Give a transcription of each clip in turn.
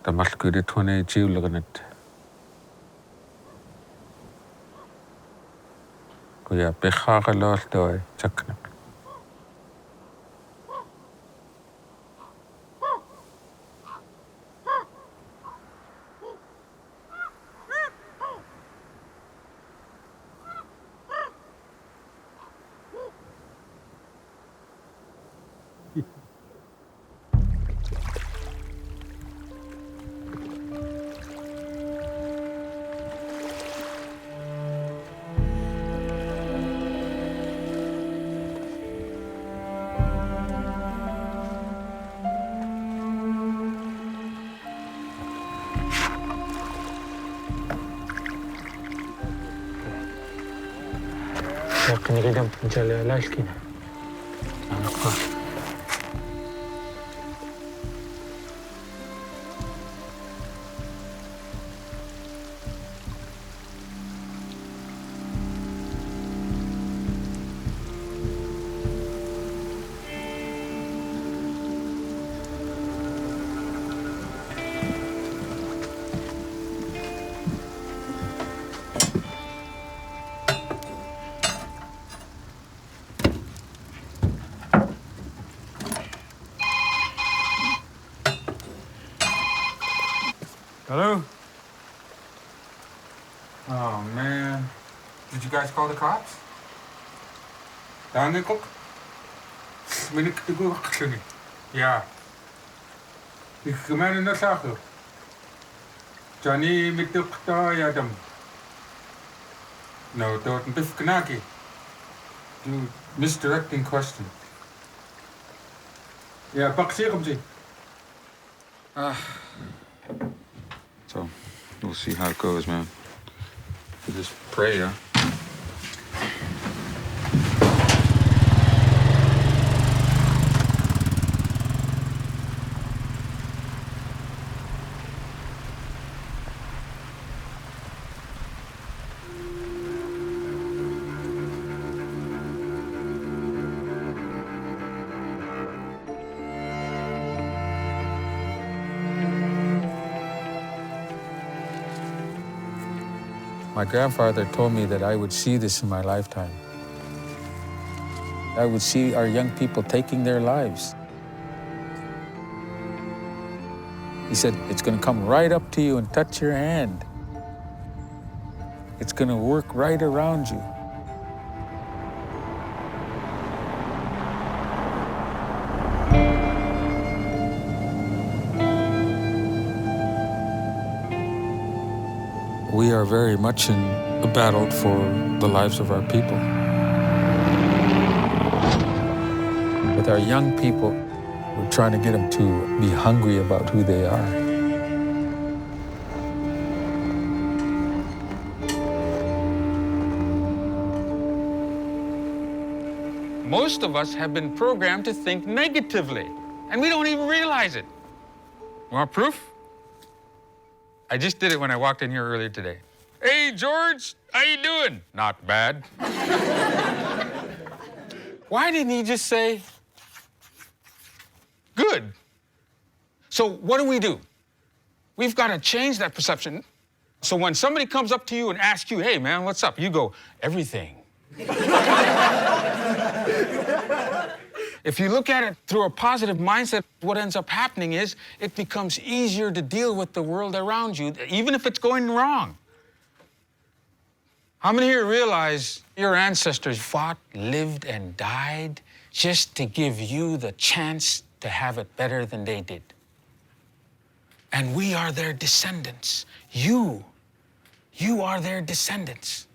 Tamalkuri tone jiulaganat. Kuya pehagalol toy chaknak. Kinigidam punjale alashkina. Hello? Oh, man. Did you guys call the cops? Down cook? Yeah. Ik ben in de zaken. Johnny met de Yadam. No, dat een bif knaki. You misdirecting question. Yeah, pak zeer om zien. So, we'll see how it goes, man. We just pray, huh? My grandfather told me that I would see this in my lifetime. I would see our young people taking their lives. He said, it's going to come right up to you and touch your hand. It's going to work right around you. We are very much in a battle for the lives of our people. With our young people, we're trying to get them to be hungry about who they are. Most of us have been programmed to think negatively, and we don't even realize it. Want proof? I just did it when I walked in here earlier today. Hey, George, how you doing? Not bad. Why didn't he just say, good? So what do? We've got to change that perception. So when somebody comes up to you and asks you, hey, man, what's up? You go, everything. If you look at it through a positive mindset, what ends up happening is it becomes easier to deal with the world around you, even if it's going wrong. How many here realize your ancestors fought, lived, and died just to give you the chance to have it better than they did? And we are their descendants. You are their descendants.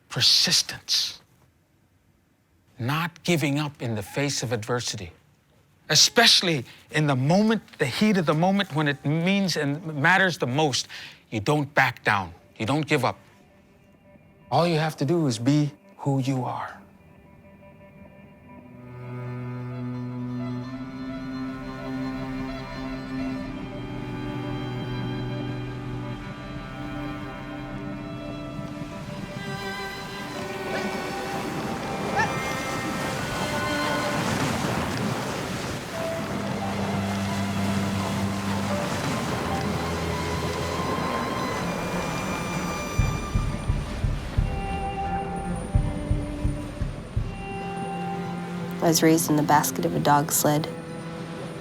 Persistence. Not giving up in the face of adversity, especially in the moment, the heat of the moment when it means and matters the most. You don't back down. You don't give up. All you have to do is be who you are. I was raised in the basket of a dog sled.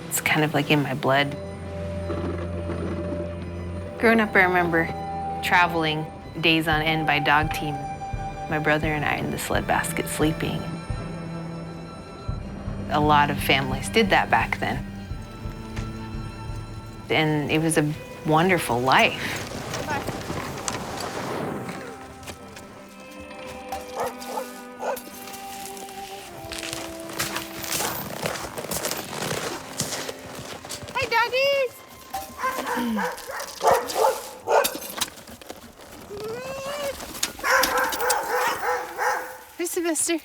It's kind of like in my blood. Growing up, I remember traveling days on end by dog team. My brother and I in the sled basket sleeping. A lot of families did that back then. And it was a wonderful life. Hey, doggies! Hey, Sylvester.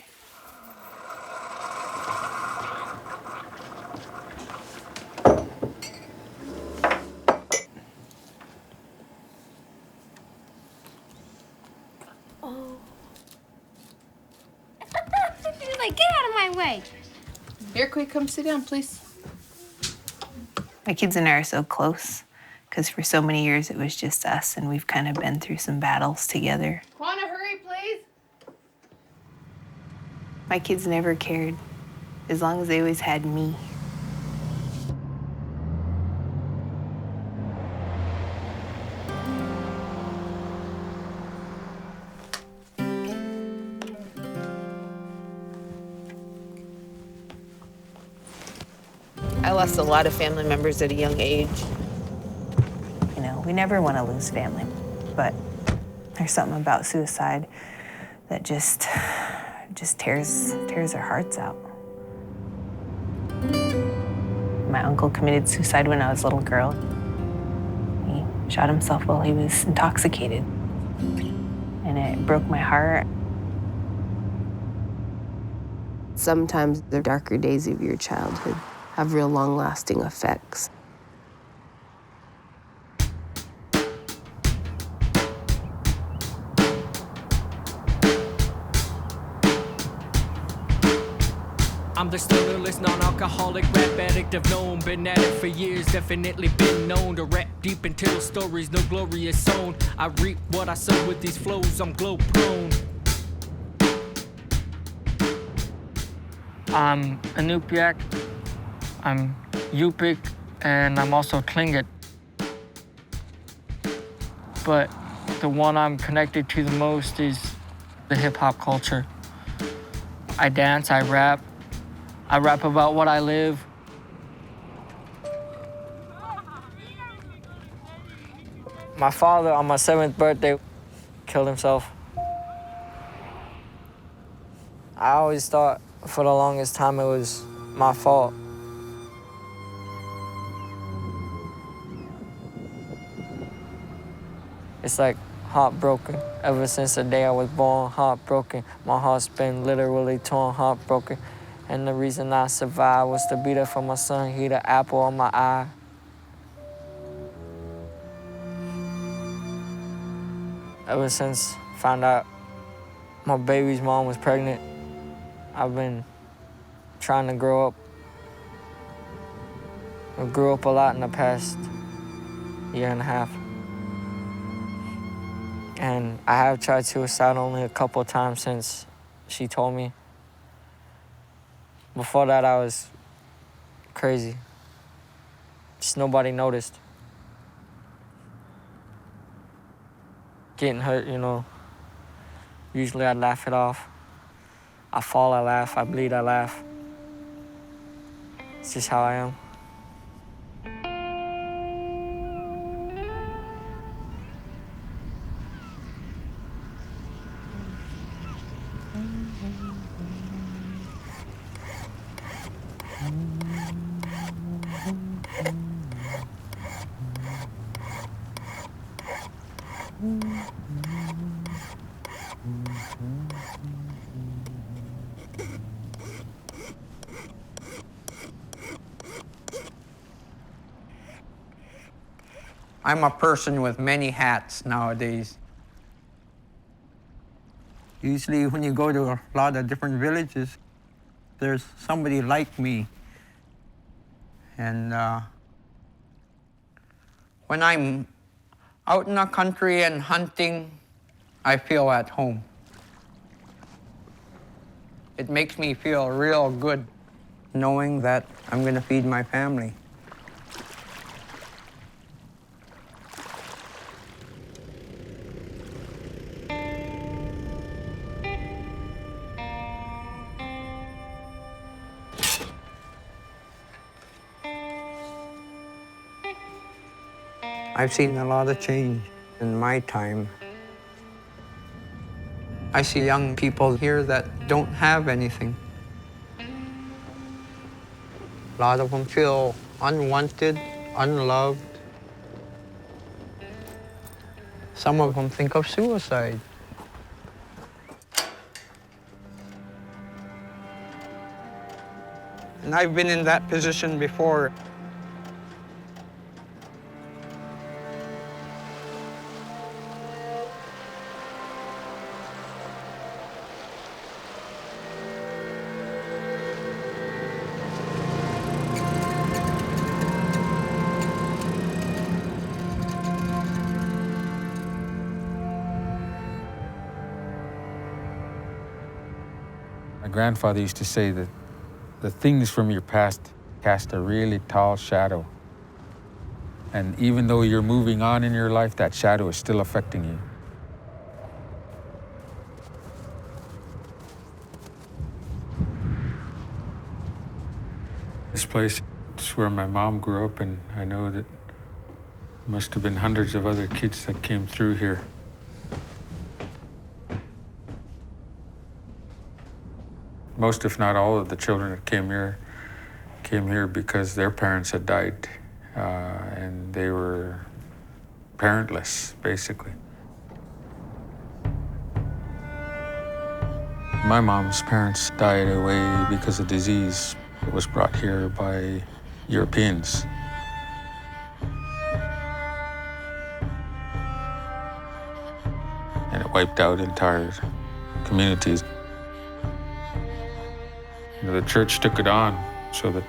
He's like, get out of my way. Here, quick, come sit down, please. My kids and I are so close because for so many years it was just us, and we've kind of been through some battles together. Quanah, hurry, please. My kids never cared as long as they always had me. I lost a lot of family members at a young age. You know, we never want to lose family, but there's something about suicide that just tears our hearts out. My uncle committed suicide when I was a little girl. He shot himself while he was intoxicated, and it broke my heart. Sometimes the darker days of your childhood have real long-lasting effects. I'm the stonerless, non-alcoholic rap addict I've known. Been at it for years, definitely been known to rap deep and tell stories, no glorious zone. I reap what I sow with these flows, I'm glow prone. I'm Inupiaq, I'm Yupik, and I'm also Tlingit. But the one I'm connected to the most is the hip-hop culture. I dance, I rap about what I live. My father, on my 7th birthday, killed himself. I always thought for the longest time it was my fault. It's like heartbroken. Ever since the day I was born, heartbroken. My heart's been literally torn, heartbroken. And the reason I survived was to be there for my son. He the apple on my eye. Ever since I found out my baby's mom was pregnant, I've been trying to grow up. I grew up a lot in the past year and a half. And I have tried suicide only a couple times since she told me. Before that, I was crazy. Just nobody noticed. Getting hurt, you know, usually I laugh it off. I fall, I laugh. I bleed, I laugh. It's just how I am. I'm a person with many hats nowadays. Usually when you go to a lot of different villages, there's somebody like me. And when I'm out in the country and hunting, I feel at home. It makes me feel real good. knowing that I'm going to feed my family. I've seen a lot of change in my time. I see young people here that don't have anything. A lot of them feel unwanted, unloved. Some of them think of suicide. And I've been in that position before. My grandfather used to say that the things from your past cast a really tall shadow. And even though you're moving on in your life, that shadow is still affecting you. This place is where my mom grew up, and I know that there must have been hundreds of other kids that came through here. Most, if not all, of the children that came here because their parents had died, and they were parentless, basically. My mom's parents died away because of disease that was brought here by Europeans. And it wiped out entire communities. The church took it on so that,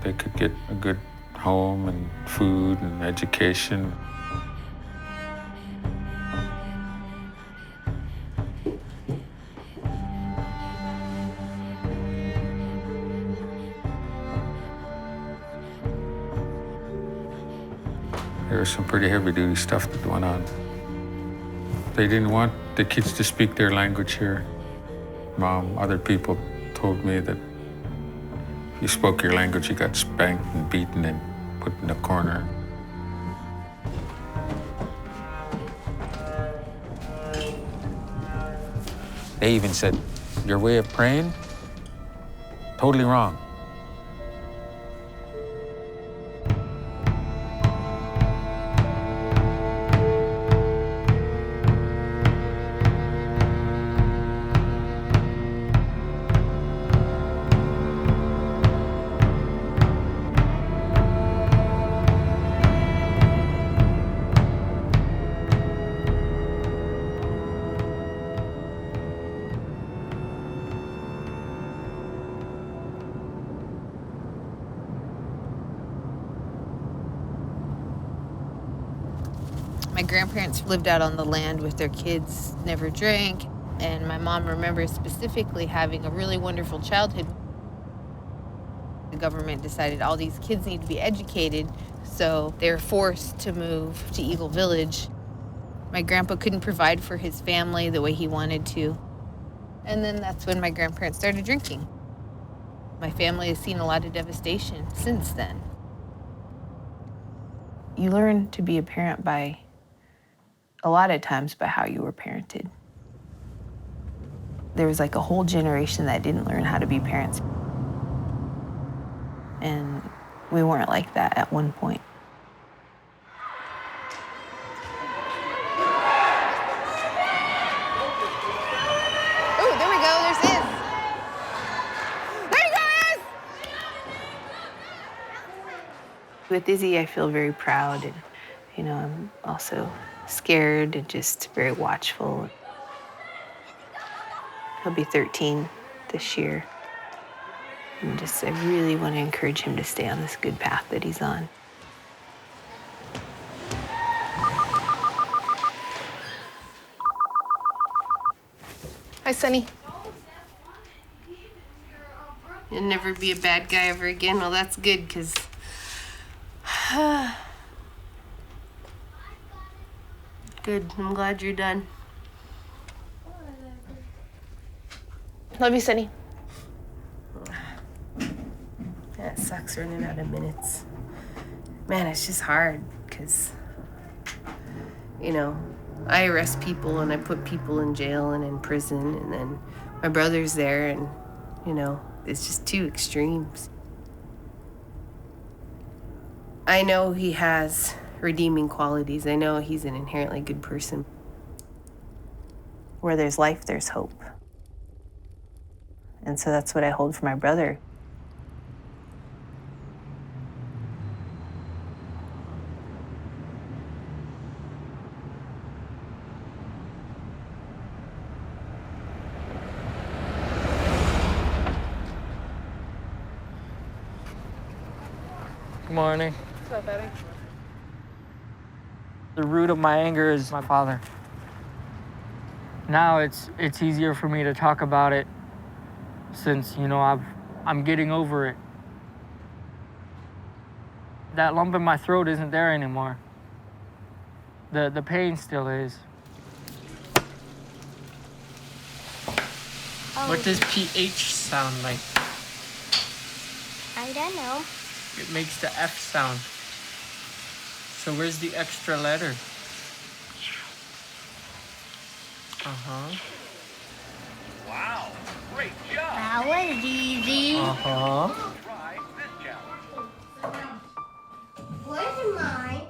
they could get a good home and food and education. There was some pretty heavy-duty stuff that went on. They didn't want the kids to speak their language here. Mom, other people told me that if you spoke your language, you got spanked and beaten and put in a corner. They even said, your way of praying, totally wrong. My grandparents lived out on the land with their kids, never drank, and my mom remembers specifically having a really wonderful childhood. The government decided all these kids need to be educated, so they were forced to move to Eagle Village. My grandpa couldn't provide for his family the way he wanted to. And then that's when my grandparents started drinking. My family has seen a lot of devastation since then. You learn to be a parent by, a lot of times, by how you were parented. There was like a whole generation that didn't learn how to be parents. And we weren't like that at one point. Oh, there we go, there's Iz. There you go, Iz! With Izzy, I feel very proud, and I'm also scared and just very watchful. He'll be 13 this year. And I really want to encourage him to stay on this good path that he's on. Hi, Sonny. You'll never be a bad guy ever again. Well, that's good, because... Good. I'm glad you're done. Love you, Sonny. That sucks running out of minutes. Man, it's just hard, because, you know, I arrest people and I put people in jail and in prison, and then my brother's there, and, you know, it's just two extremes. I know he has redeeming qualities. I know he's an inherently good person. Where there's life, there's hope. And so that's what I hold for my brother. Good morning. What's up, Eddie? The root of my anger is my father. Now it's easier for me to talk about it since, you know, I'm getting over it. That lump in my throat isn't there anymore. The pain still is. What does PH sound like? I don't know. It makes the F sound. So where's the extra letter? Uh-huh. Wow, great job. That was easy. Uh-huh. Try this challenge. Where's mine?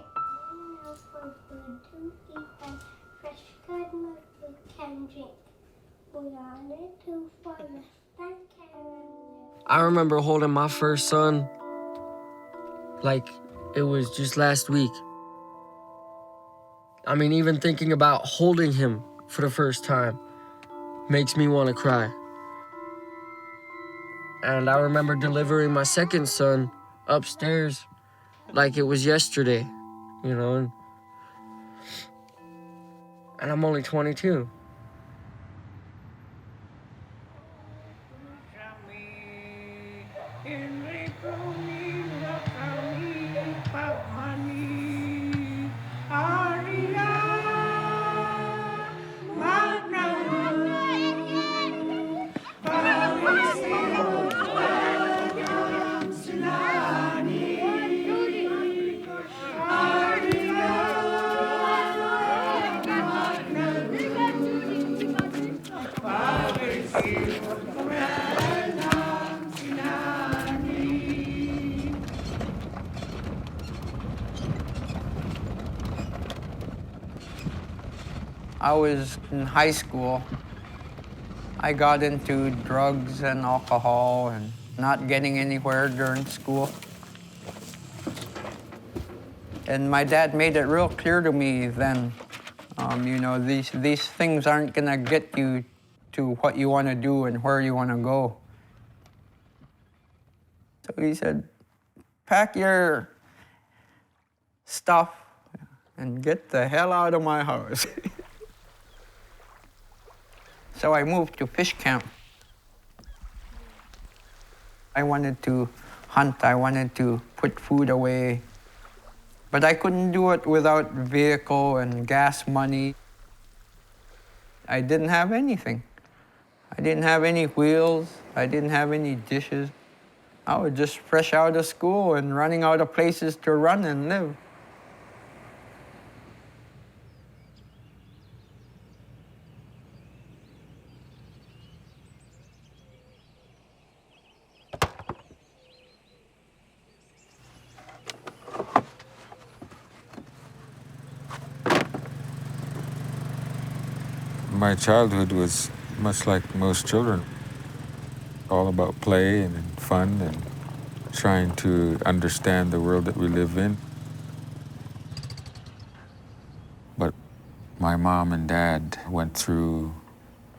For food to eat and fresh good milk we can drink. We wanted to forest and can. I remember holding my first son like it was just last week. I mean, even thinking about holding him for the first time makes me want to cry. And I remember delivering my second son upstairs like it was yesterday, you know, and I'm only 22. I was in high school. I got into drugs and alcohol and not getting anywhere during school. And my dad made it real clear to me then, you know, these things aren't gonna get you to what you wanna do and where you wanna go. So he said, pack your stuff and get the hell out of my house. So I moved to fish camp. I wanted to hunt, I wanted to put food away, but I couldn't do it without vehicle and gas money. I didn't have anything. I didn't have any wheels, I didn't have any dishes. I was just fresh out of school and running out of places to run and live. My childhood was much like most children, all about play and fun and trying to understand the world that we live in. But my mom and dad went through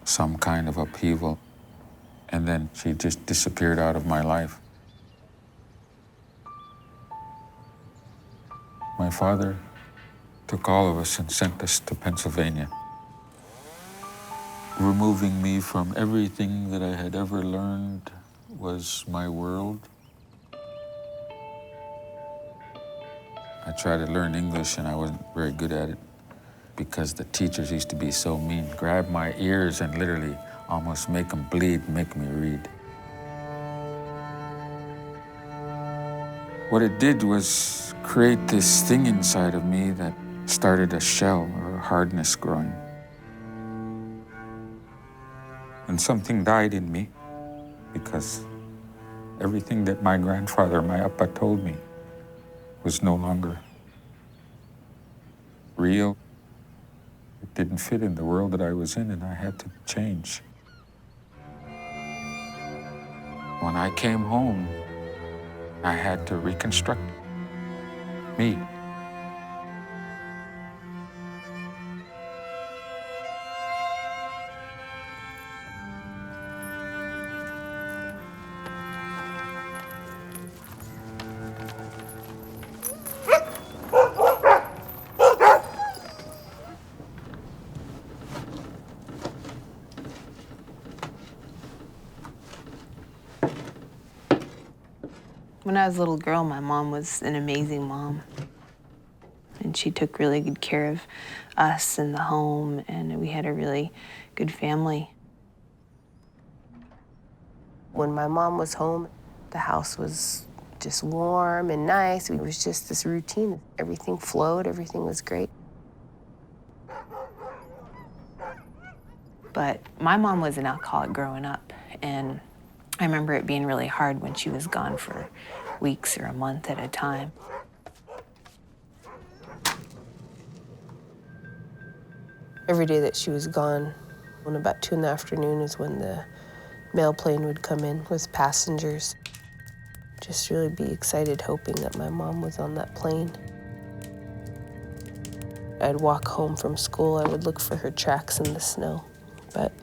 some kind of upheaval, and then she just disappeared out of my life. My father took all of us and sent us to Pennsylvania, removing me from everything that I had ever learned was my world. I tried to learn English and I wasn't very good at it because the teachers used to be so mean. Grab my ears and literally almost make them bleed, make me read. What it did was create this thing inside of me that started a shell or a hardness growing. And something died in me because everything that my grandfather, my appa, told me was no longer real. It didn't fit in the world that I was in, and I had to change. When I came home, I had to reconstruct me. When I was a little girl, my mom was an amazing mom. And she took really good care of us and the home, and we had a really good family. When my mom was home, the house was just warm and nice. It was just this routine. Everything flowed, everything was great. But my mom was an alcoholic growing up, and I remember it being really hard when she was gone for weeks or a month at a time. Every day that she was gone, when about 2 in the afternoon is when the mail plane would come in with passengers. Just really be excited, hoping that my mom was on that plane. I'd walk home from school, I would look for her tracks in the snow, but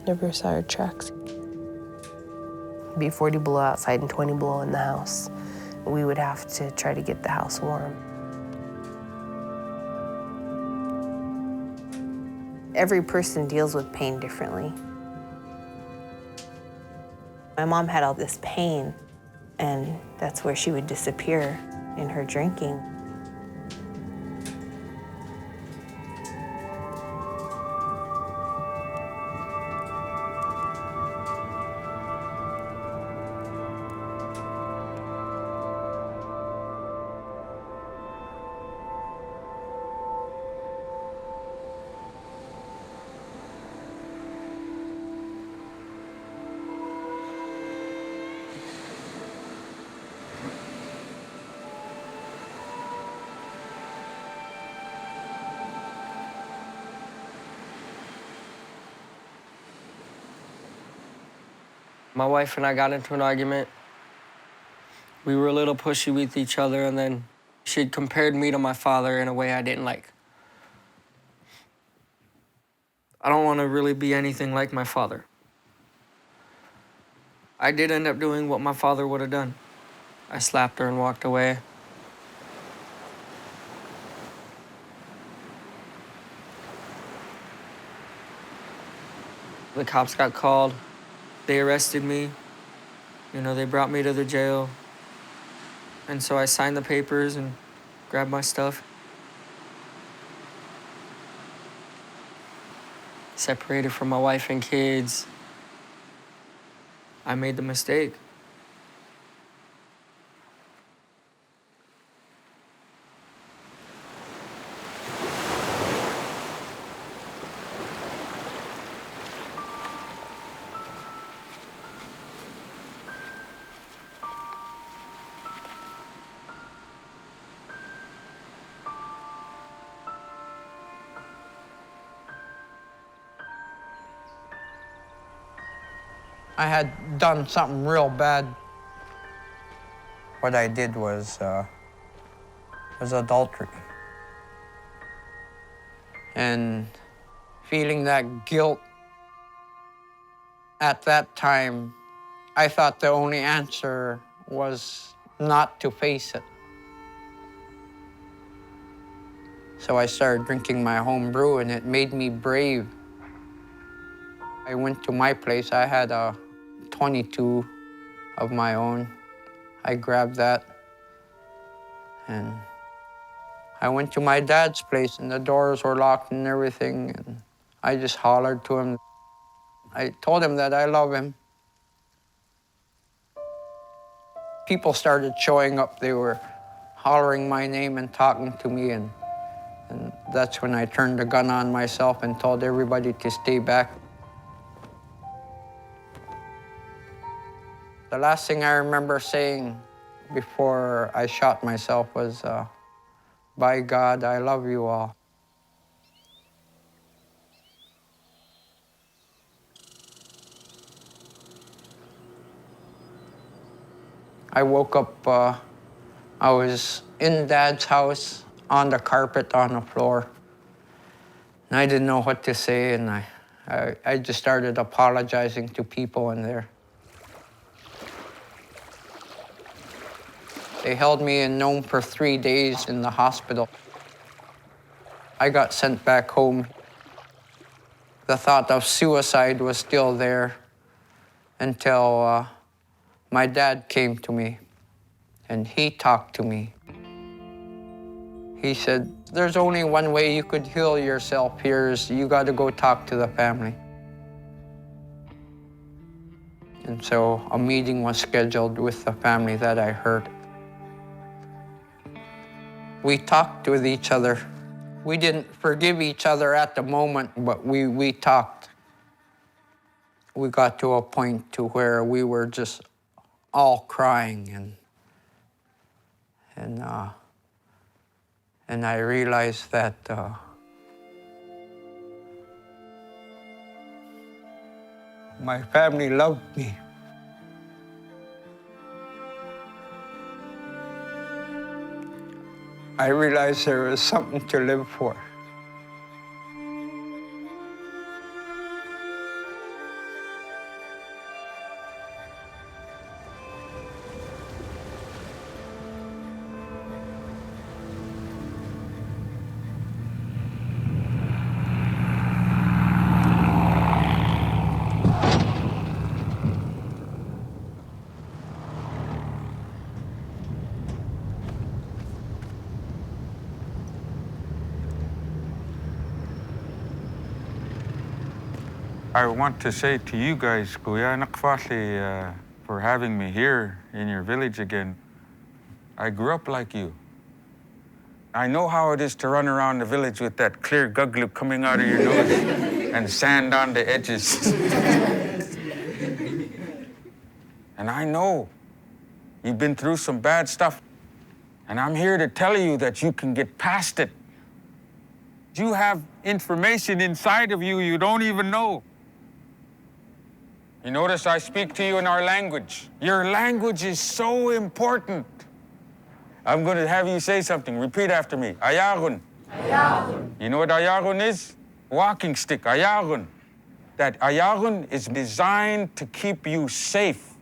never saw her tracks. It'd be 40 below outside and 20 below in the house. We would have to try to get the house warm. Every person deals with pain differently. My mom had all this pain, and that's where she would disappear in her drinking. My wife and I got into an argument. We were a little pushy with each other, and then she had compared me to my father in a way I didn't like. I don't want to really be anything like my father. I did end up doing what my father would have done. I slapped her and walked away. The cops got called. They arrested me. You know, they brought me to the jail. And so I signed the papers and grabbed my stuff. Separated from my wife and kids. I made the mistake. I had done something real bad. What I did was adultery. And feeling that guilt at that time, I thought the only answer was not to face it. So I started drinking my home brew, and it made me brave. I went to my place. I had a .22 of my own. I grabbed that and I went to my dad's place and the doors were locked and everything, and I just hollered to him. I told him that I love him. People started showing up. They were hollering my name and talking to me, and that's when I turned the gun on myself and told everybody to stay back. The last thing I remember saying before I shot myself was, by God, I love you all. I woke up, I was in Dad's house on the carpet on the floor. And I didn't know what to say, and I just started apologizing to people in there. They held me in Nome for 3 days in the hospital. I got sent back home. The thought of suicide was still there until my dad came to me and he talked to me. He said, there's only one way you could heal yourself here is you got to go talk to the family. And so a meeting was scheduled with the family that I hurt. We talked with each other. We didn't forgive each other at the moment, but we talked. We got to a point to where we were just all crying, and I realized that my family loved me. I realized there was something to live for. I want to say to you guys, Kuya Nakfali, for having me here in your village again. I grew up like you. I know how it is to run around the village with that clear guglu coming out of your nose and sand on the edges. And I know you've been through some bad stuff. And I'm here to tell you that you can get past it. You have information inside of you you don't even know. You notice I speak to you in our language. Your language is so important. I'm going to have you say something. Repeat after me. Ayagun. Ayagun. You know what ayagun is? Walking stick. Ayagun. That ayagun is designed to keep you safe.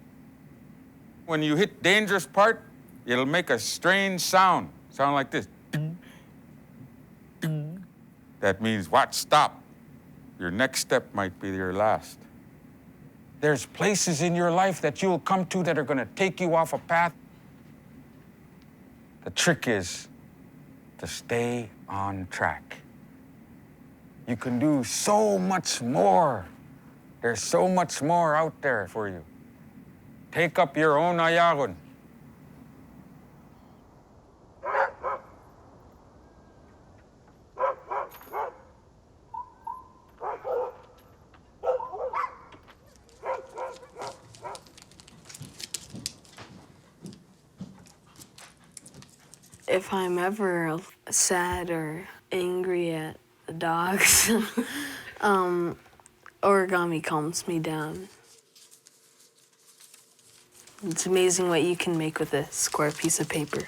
When you hit dangerous part, it'll make a strange sound. Sound like this. That means, watch, stop. Your next step might be your last. There's places in your life that you'll come to that are going to take you off a path. The trick is to stay on track. You can do so much more. There's so much more out there for you. Take up your own ayagun. If I'm ever sad or angry at the dogs, origami calms me down. It's amazing what you can make with a square piece of paper.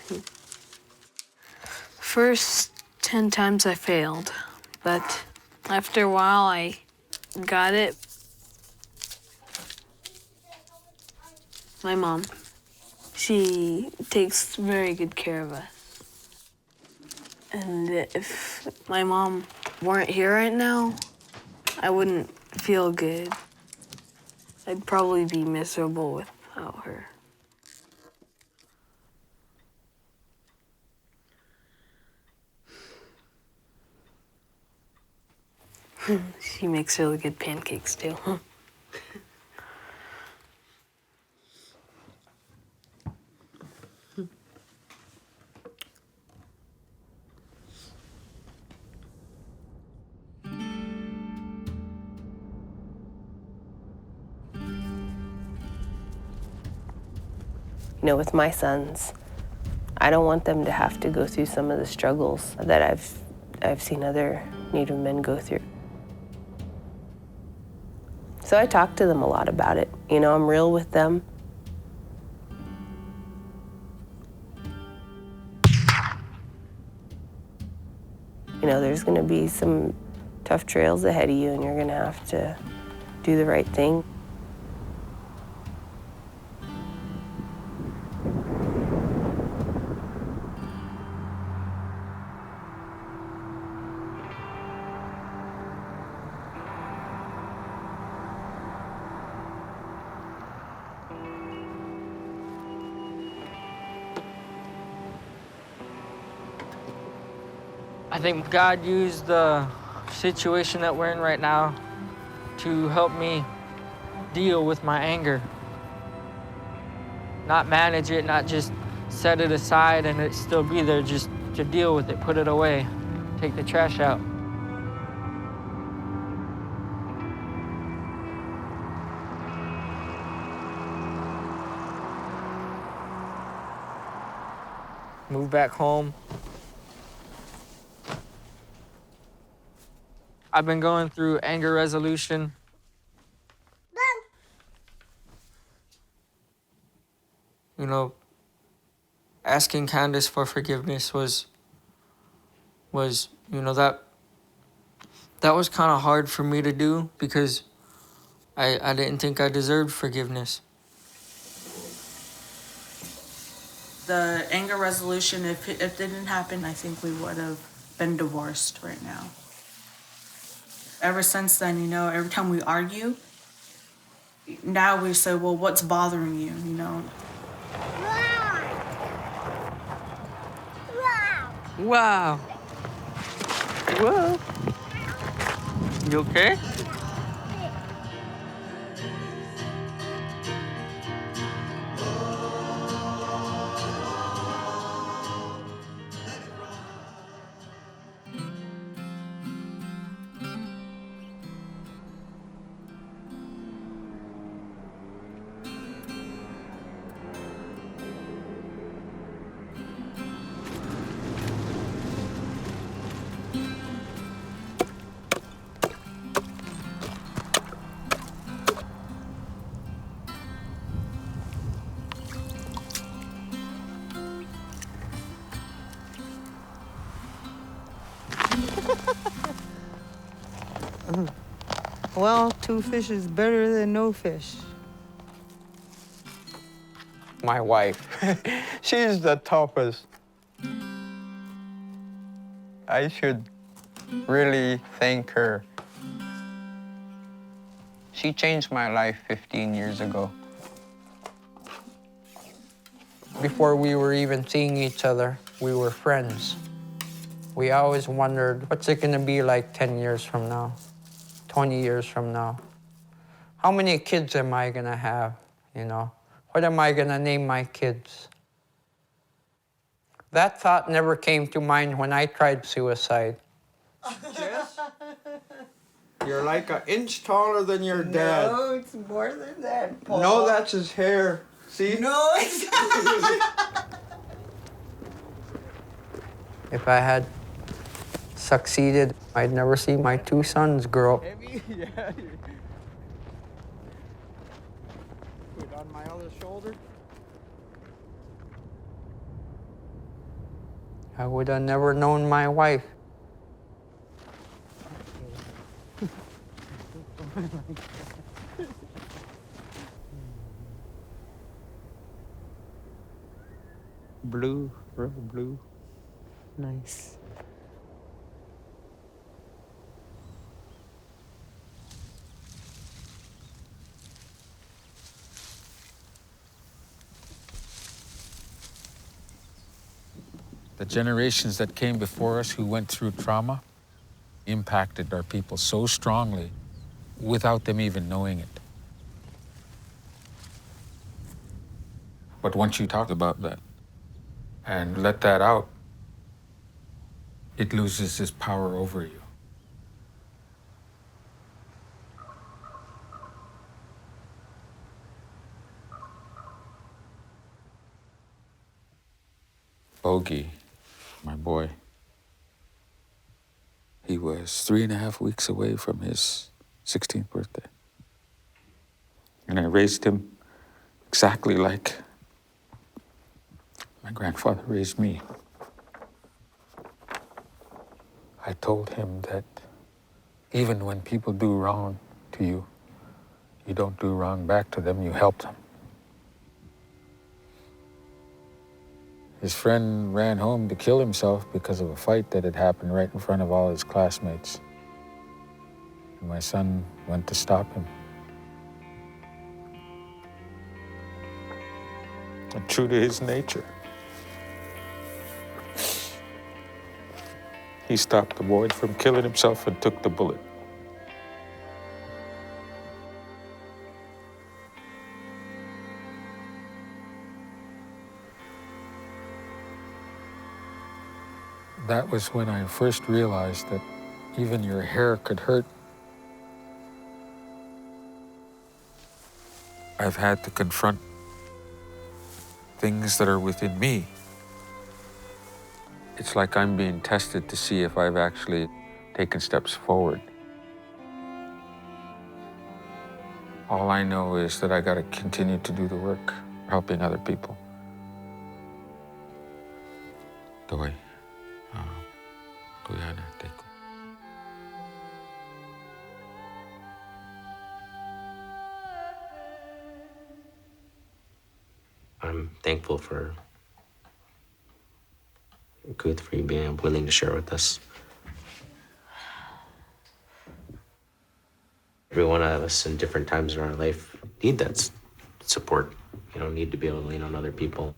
First 10 times I failed, but after a while I got it. My mom, she takes very good care of us. And if my mom weren't here right now, I wouldn't feel good. I'd probably be miserable without her. She makes really good pancakes too. You know, with my sons, I don't want them to have to go through some of the struggles that I've seen other Native men go through. So I talk to them a lot about it. You know, I'm real with them. You know, there's gonna be some tough trails ahead of you and you're gonna have to do the right thing. I think God used the situation that we're in right now to help me deal with my anger. Not manage it, not just set it aside and it still be there, just to deal with it, put it away, take the trash out. Move back home. I've been going through anger resolution. You know, asking Candace for forgiveness was you know, that was kind of hard for me to do because I didn't think I deserved forgiveness. The anger resolution, if it didn't happen, I think we would have been divorced right now. Ever since then, you know, every time we argue, now we say, well, what's bothering you, you know? Wow. Whoa. You okay? Well, 2 fish is better than no fish. My wife, she's the toughest. I should really thank her. She changed my life 15 years ago. Before we were even seeing each other, we were friends. We always wondered, what's it gonna be like 10 years from now, 20 years from now? How many kids am I gonna have, you know? What am I gonna name my kids? That thought never came to mind when I tried suicide. Jess? You're like an inch taller than your dad. No, it's more than that, Paul. No, that's his hair. See? No, it's not. If I had succeeded, I'd never see my 2 sons grow up. Heavy? Yeah. Put it on my other shoulder. I would have never known my wife. Blue, real blue. Nice. The generations that came before us who went through trauma impacted our people so strongly without them even knowing it. But once you talk about that and let that out, it loses its power over you. Bogey, my boy, he was 3.5 weeks away from his 16th birthday. And I raised him exactly like my grandfather raised me. I told him that even when people do wrong to you, you don't do wrong back to them, you help them. His friend ran home to kill himself because of a fight that had happened right in front of all his classmates. And my son went to stop him. And true to his nature, he stopped the boy from killing himself and took the bullet. That was when I first realized that even your hair could hurt. I've had to confront things that are within me. It's like I'm being tested to see if I've actually taken steps forward. All I know is that I gotta continue to do the work, helping other people. Toy. Kuyana, teko. I'm thankful for Kuth for you being willing to share with us. Every one of us in different times in our life need that support, need to be able to lean on other people.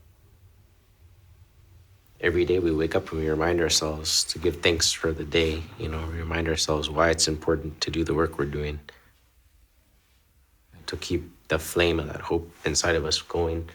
Every day we wake up and we remind ourselves to give thanks for the day, we remind ourselves why it's important to do the work we're doing, to keep the flame of that hope inside of us going.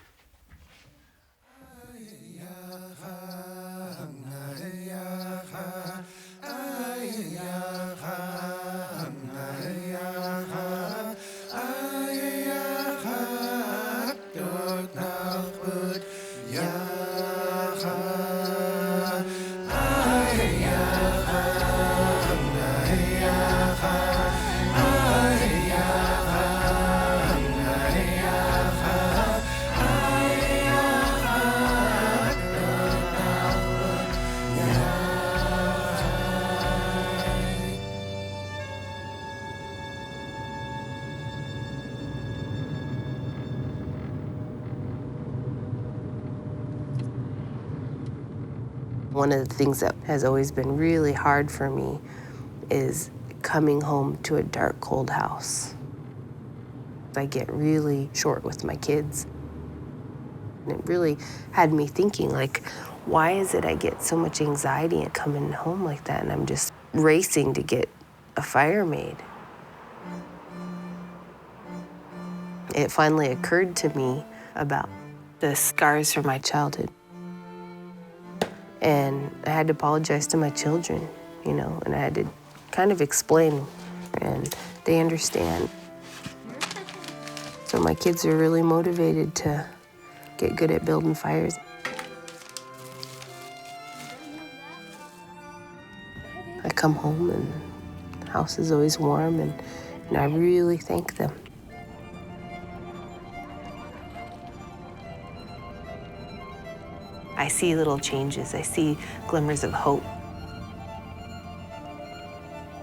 One of the things that has always been really hard for me is coming home to a dark, cold house. I get really short with my kids. And it really had me thinking, why is it I get so much anxiety at coming home like that, and I'm just racing to get a fire made? It finally occurred to me about the scars from my childhood. And I had to apologize to my children, and I had to kind of explain, and they understand. So my kids are really motivated to get good at building fires. I come home and the house is always warm, and I really thank them. I see little changes. I see glimmers of hope.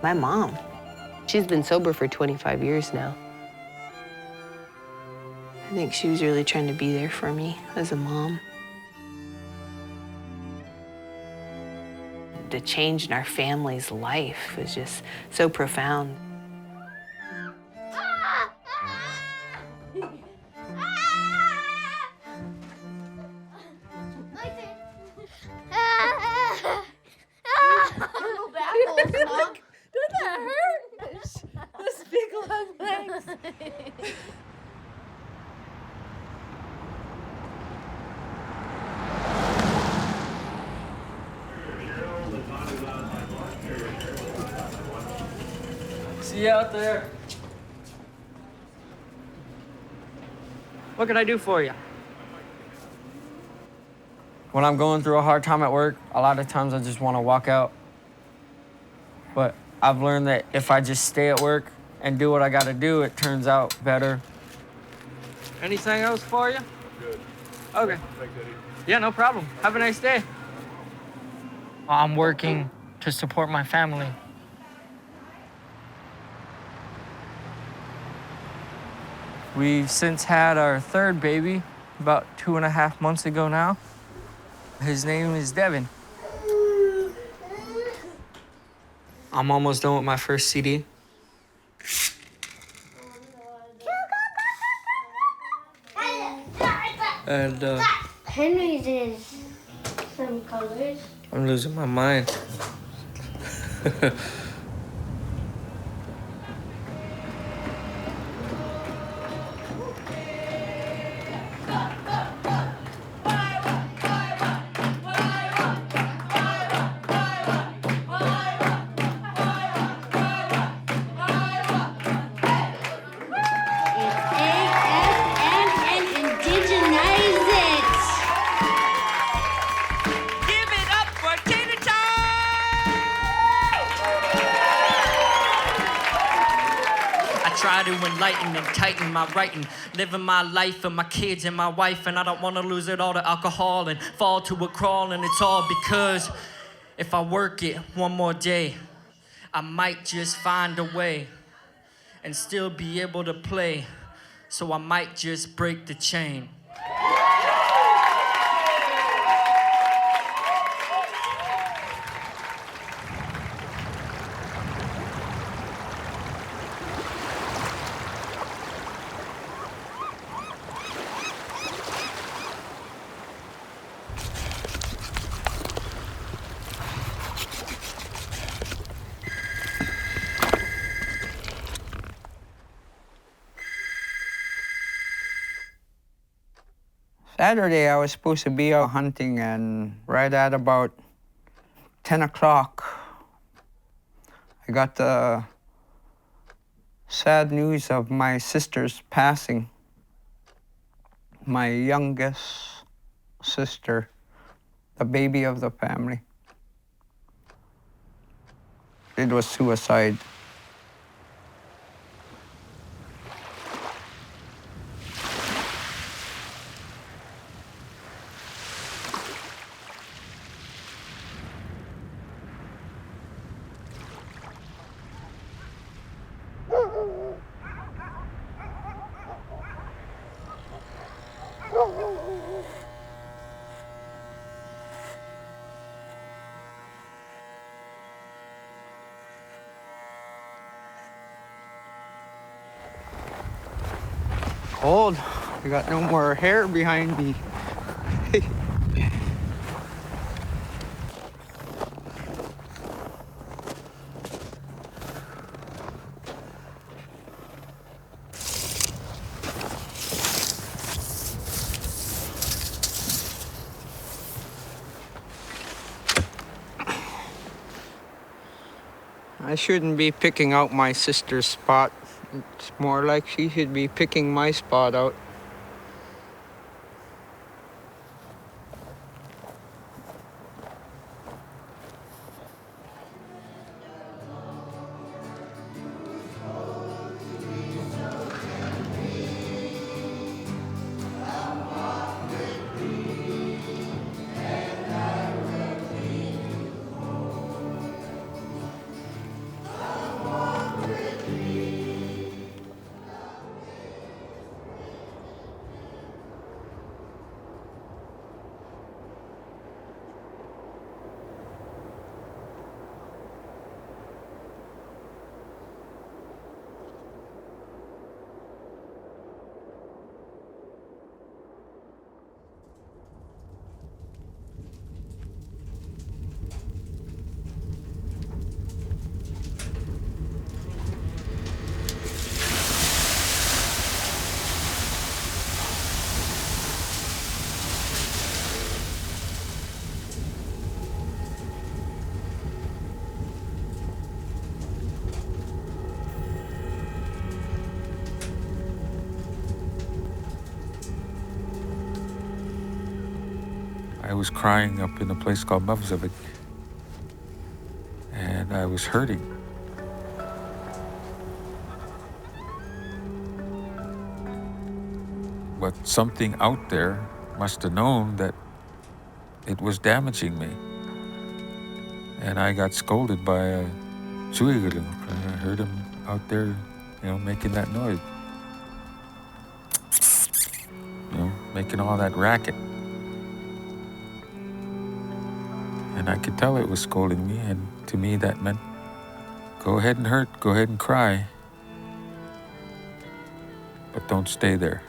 My mom, she's been sober for 25 years now. I think she was really trying to be there for me as a mom. The change in our family's life was just so profound. See you out there. What can I do for you? When I'm going through a hard time at work, a lot of times I just want to walk out. But I've learned that if I just stay at work and do what I got to do, it turns out better. Anything else for you? Good. Okay. Thanks, Eddie. Yeah, no problem. Have a nice day. I'm working to support my family. We've since had our third baby about 2.5 months ago now. His name is Devin. I'm almost done with my first CD. And Henry's is some colors. I'm losing my mind. Try to enlighten and tighten my writing, living my life for my kids and my wife, and I don't want to lose it all to alcohol and fall to a crawl, and it's all because if I work it one more day, I might just find a way and still be able to play, so I might just break the chain. Saturday, I was supposed to be out hunting, and right at about 10 o'clock, I got the sad news of my sister's passing. My youngest sister, the baby of the family. It was suicide. Old. I got no more hair behind me. I shouldn't be picking out my sister's spot. It's more like she should be picking my spot out. was crying up in a place called Mavzavik, and I was hurting. But something out there must have known that it was damaging me. And I got scolded by a Suigalung. I heard him out there, making that noise. Making all that racket. And I could tell it was scolding me, and to me that meant, go ahead and hurt, go ahead and cry, but don't stay there.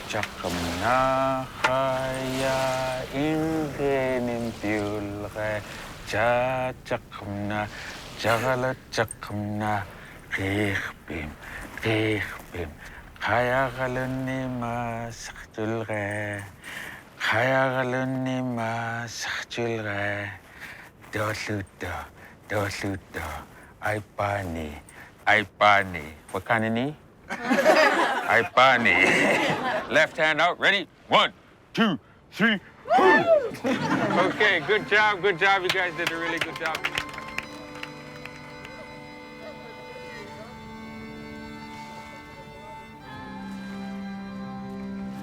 Chakamna kaya imbenim pyulre cha chakamna jagala chakamna kihbim kaya galunni ma sakjulre kaya galunni ma sakjulre doluto ay pani. What kind of knee? Ay pani. Left hand out, ready? 1, 2, 3. Okay, good job. You guys did a really good job.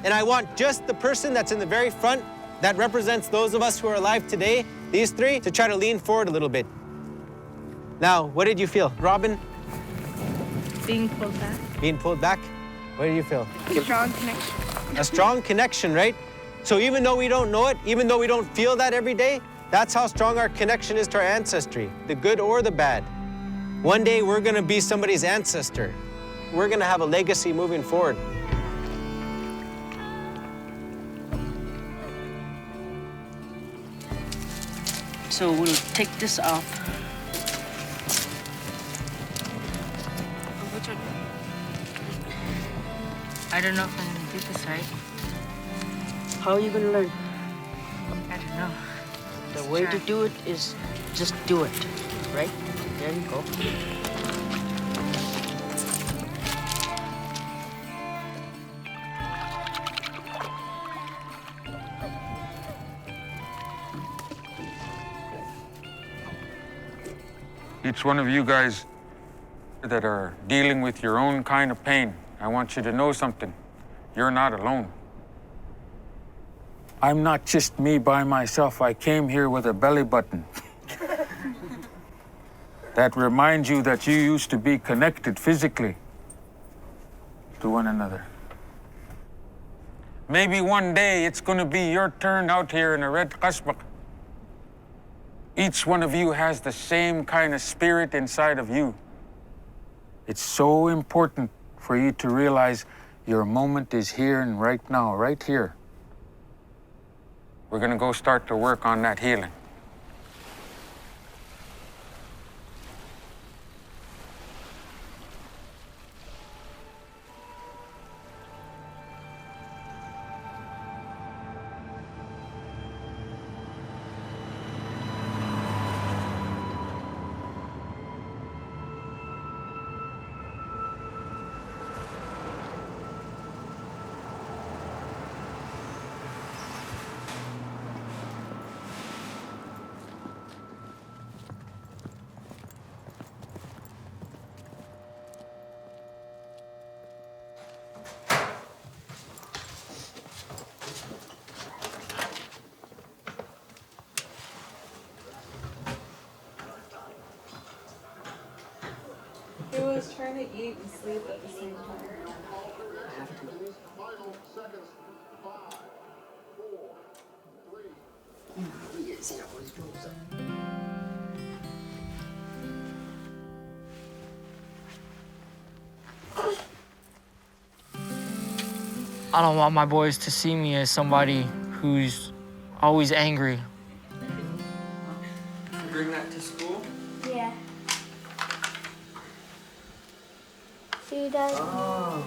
And I want just the person that's in the very front that represents those of us who are alive today, these three, to try to lean forward a little bit. Now, what did you feel? Robin? Being pulled back. Being pulled back? What did you feel? A strong connection. A strong connection, right? So even though we don't know it, even though we don't feel that every day, that's how strong our connection is to our ancestry, the good or the bad. One day we're gonna be somebody's ancestor. We're gonna have a legacy moving forward. So we'll take this off. Which one? I don't know if I'm gonna do this right. How are you gonna learn? I don't know. The way to do it is just do it, right? There you go. Each one of you guys that are dealing with your own kind of pain, I want you to know something. You're not alone. I'm not just me by myself. I came here with a belly button. That reminds you that you used to be connected physically to one another. Maybe one day it's going to be your turn out here in a red kasbah. Each one of you has the same kind of spirit inside of you. It's so important for you to realize your moment is here and right now, right here. We're gonna go start to work on that healing. He was trying to eat and sleep at the same time. I don't want my boys to see me as somebody who's always angry. Bring that to school? Yeah. See, Dad? Oh.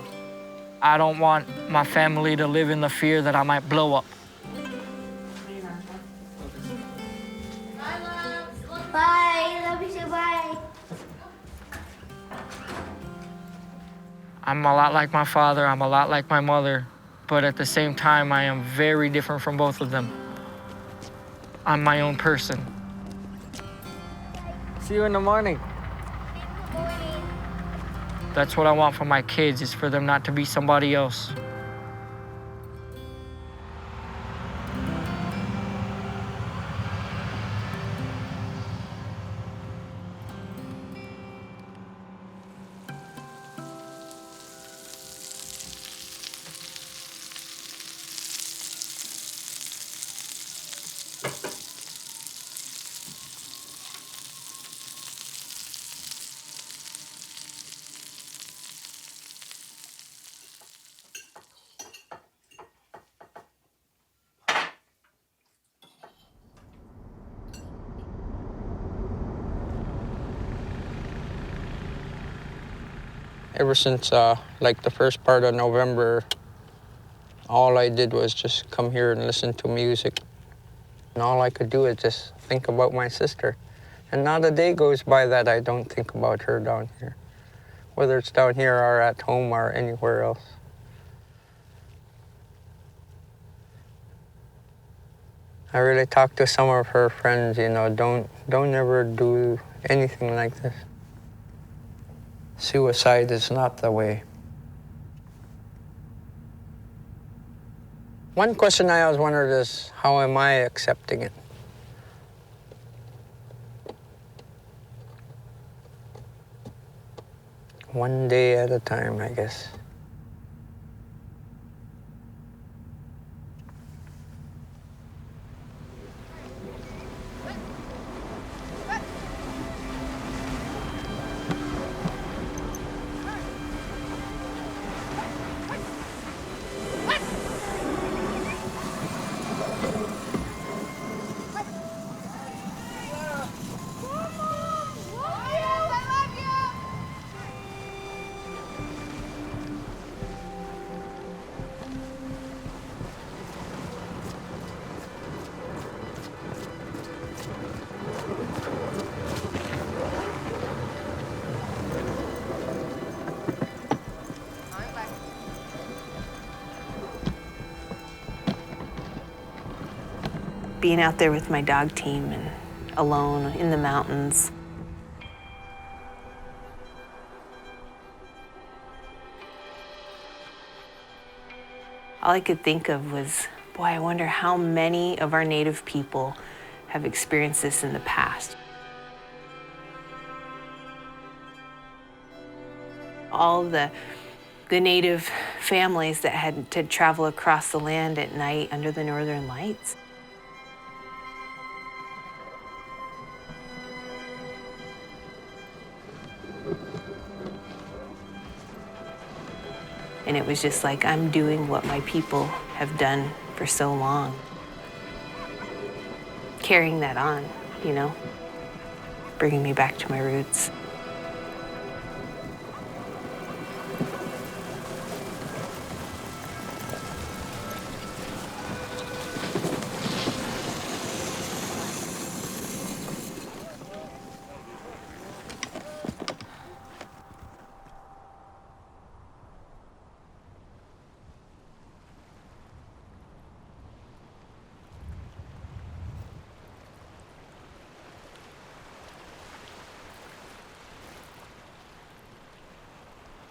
I don't want my family to live in the fear that I might blow up. Bye. Love you too. Bye. I'm a lot like my father, I'm a lot like my mother, but at the same time, I am very different from both of them. I'm my own person. See you in the morning. That's what I want for my kids, is for them not to be somebody else. Ever since like the first part of November, all I did was just come here and listen to music. And all I could do is just think about my sister. And not a day goes by that I don't think about her down here, whether it's down here or at home or anywhere else. I really talked to some of her friends, you know, don't ever do anything like this. Suicide is not the way. One question I always wondered is, how am I accepting it? One day at a time, I guess. Being out there with my dog team and alone in the mountains. All I could think of was, boy, I wonder how many of our Native people have experienced this in the past. All the Native families that had to travel across the land at night under the northern lights. And it was just like, I'm doing what my people have done for so long. Carrying that on, you know, bringing me back to my roots.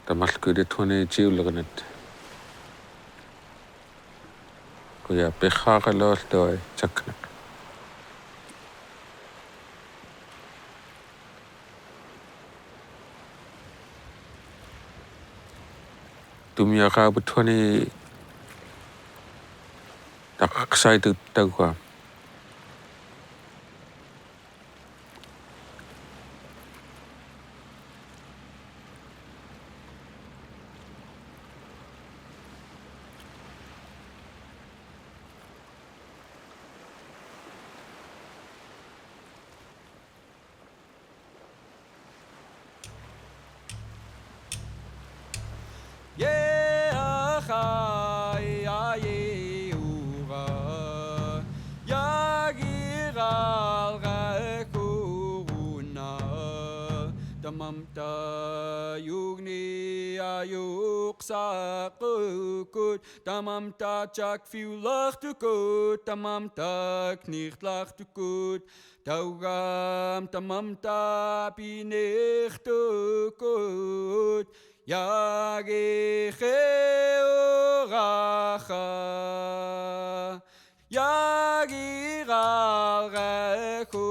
Tamalkude 20 jiulaganat. Kuya pikhaqalol toy chakna. Tumia qabu 20 taqsaitu tagwa. Yeah. tamamta yugni ayuk sa kukut tamamta chak fiu lach tukut tamamta knicht lach tukut taugam tamamta pinich tukut yagi cheoracha yagi gal rechu